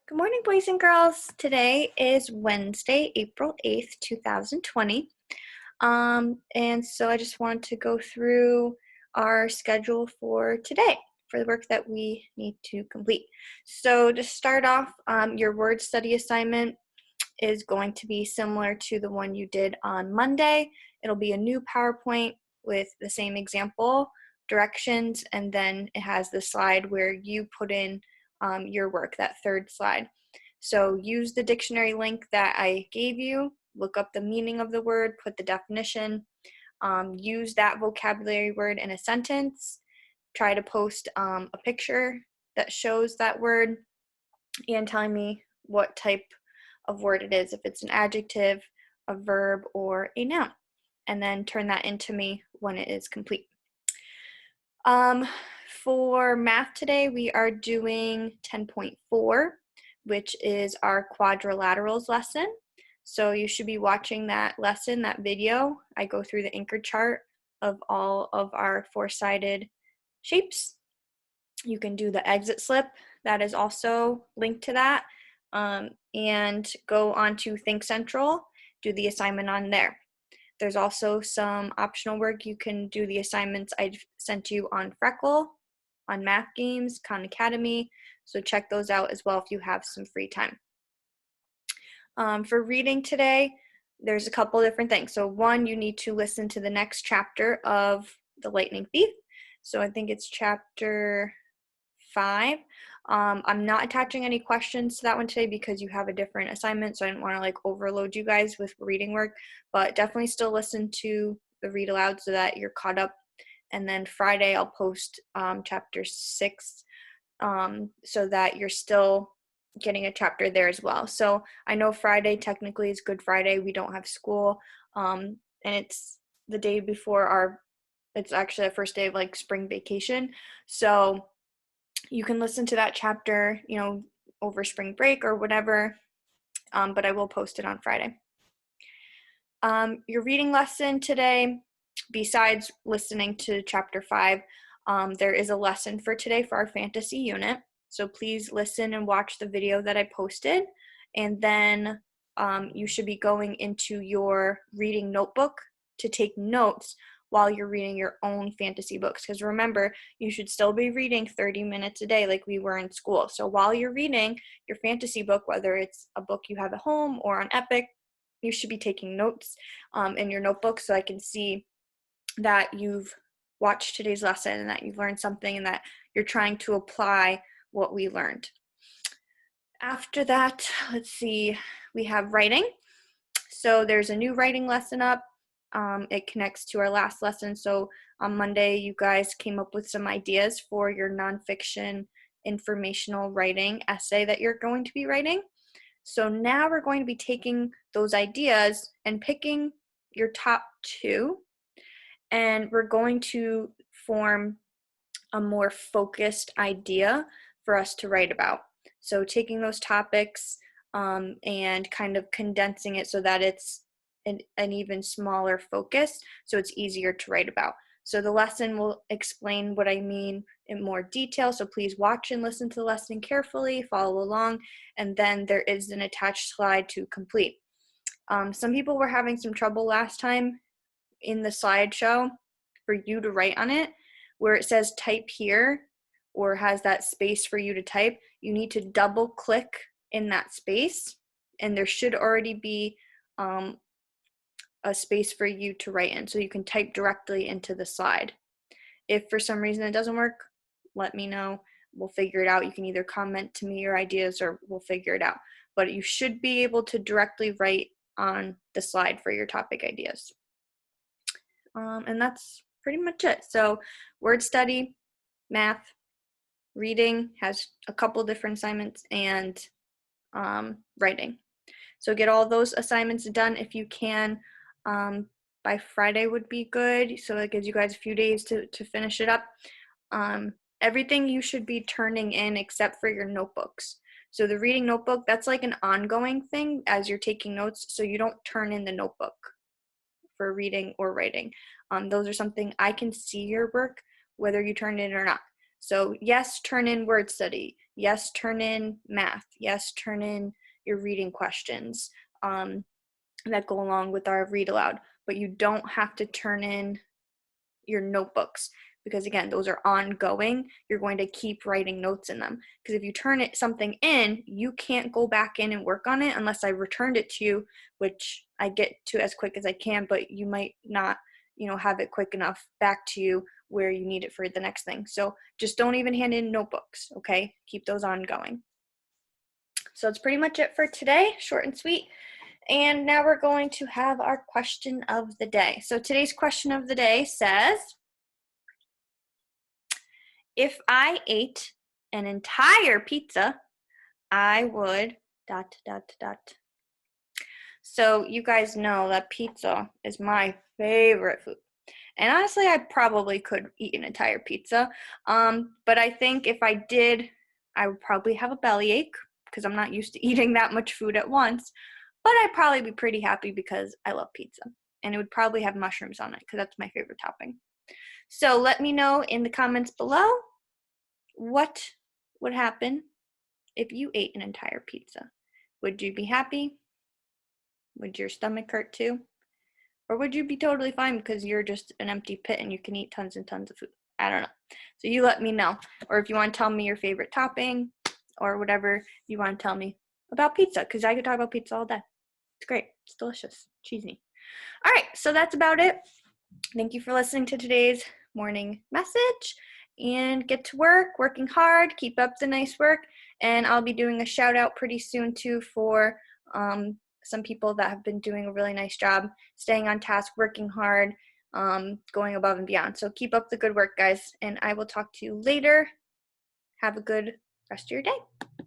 Good morning, boys and girls. Today is Wednesday, April 8th, 2020. And so I just wanted to go through our schedule for today for the work that we need to complete. So to start off, your word study assignment is going to be similar to the one you did on Monday. It'll be a new PowerPoint with the same example, directions, and then it has the slide where you put in your work, that third slide. So use the dictionary link that I gave you, look up the meaning of the word, put the definition, use that vocabulary word in a sentence, try to post a picture that shows that word, and telling me what type of word it is, if it's an adjective, a verb, or a noun, and then turn that into me when it is complete. For math today, we are doing 10.4, which is our quadrilaterals lesson. So you should be watching that lesson, that video. I go through the anchor chart of all of our four-sided shapes. You can do the exit slip. That is also linked to that. And go on to Think Central, do the assignment on there. There's also some optional work. You can do the assignments I've sent you on Freckle, on Math Games, Khan Academy. So check those out as well if you have some free time. For reading today, there's a couple different things. So one, you need to listen to the next chapter of The Lightning Thief. So I think it's chapter 5. I'm not attaching any questions to that one today because you have a different assignment, so I didn't want to overload you guys with reading work, but definitely still listen to the read aloud so that you're caught up. And then Friday I'll post chapter 6 so that you're still getting a chapter there as well. So I know Friday technically is Good Friday. We don't have school, and it's the day before it's actually the first day of spring vacation. So you can listen to that chapter, over spring break or whatever, but I will post it on Friday. Your reading lesson today, besides listening to chapter 5, there is a lesson for today for our fantasy unit. So please listen and watch the video that I posted. And then you should be going into your reading notebook to take notes while you're reading your own fantasy books. Because remember, you should still be reading 30 minutes a day like we were in school. So while you're reading your fantasy book, whether it's a book you have at home or on Epic, you should be taking notes in your notebook so I can see that you've watched today's lesson and that you've learned something and that you're trying to apply what we learned. After that, let's see, we have writing. So there's a new writing lesson up. It connects to our last lesson. So on Monday, you guys came up with some ideas for your nonfiction informational writing essay that you're going to be writing. So now we're going to be taking those ideas and picking your top 2, and we're going to form a more focused idea for us to write about. So taking those topics and kind of condensing it so that it's an even smaller focus, so it's easier to write about. So the lesson will explain what I mean in more detail, so please watch and listen to the lesson carefully, follow along, and then there is an attached slide to complete. Some people were having some trouble last time in the slideshow for you to write on it, where it says type here or has that space for you to type. You need to double click in that space, and there should already be a space for you to write in, so you can type directly into the slide. If for some reason it doesn't work, let me know. We'll figure it out. You can either comment to me your ideas or we'll figure it out. But you should be able to directly write on the slide for your topic ideas. And that's pretty much it. So word study, math, reading has a couple different assignments, and writing. So get all those assignments done if you can. By Friday would be good, so that gives you guys a few days to finish it up. Everything you should be turning in except for your notebooks. So the reading notebook, that's like an ongoing thing as you're taking notes, so you don't turn in the notebook for reading or writing. Those are something I can see your work, whether you turn it in or not. So yes, turn in word study. Yes, turn in math. Yes, turn in your reading questions that go along with our read aloud. But you don't have to turn in your notebooks, because again, those are ongoing. You're going to keep writing notes in them, because if you turn something in, you can't go back in and work on it unless I returned it to you, which I get to as quick as I can, but you might not, have it quick enough back to you where you need it for the next thing. So just don't even hand in notebooks, okay? Keep those ongoing. So it's pretty much it for today, short and sweet. And now we're going to have our question of the day. So today's question of the day says, if I ate an entire pizza, I would ... So you guys know that pizza is my favorite food. And honestly, I probably could eat an entire pizza. But I think if I did, I would probably have a bellyache because I'm not used to eating that much food at once. But I'd probably be pretty happy because I love pizza. And it would probably have mushrooms on it because that's my favorite topping. So let me know in the comments below what would happen if you ate an entire pizza. Would you be happy? Would your stomach hurt too? Or would you be totally fine because you're just an empty pit and you can eat tons and tons of food? I don't know. So you let me know. Or if you want to tell me your favorite topping or whatever you want to tell me about pizza, because I could talk about pizza all day. It's great. It's delicious. Cheesy. All right, so that's about it. Thank you for listening to today's morning message, and get to work, working hard, keep up the nice work, and I'll be doing a shout out pretty soon too for some people that have been doing a really nice job, staying on task, working hard, going above and beyond. So keep up the good work, guys, and I will talk to you later. Have a good rest of your day.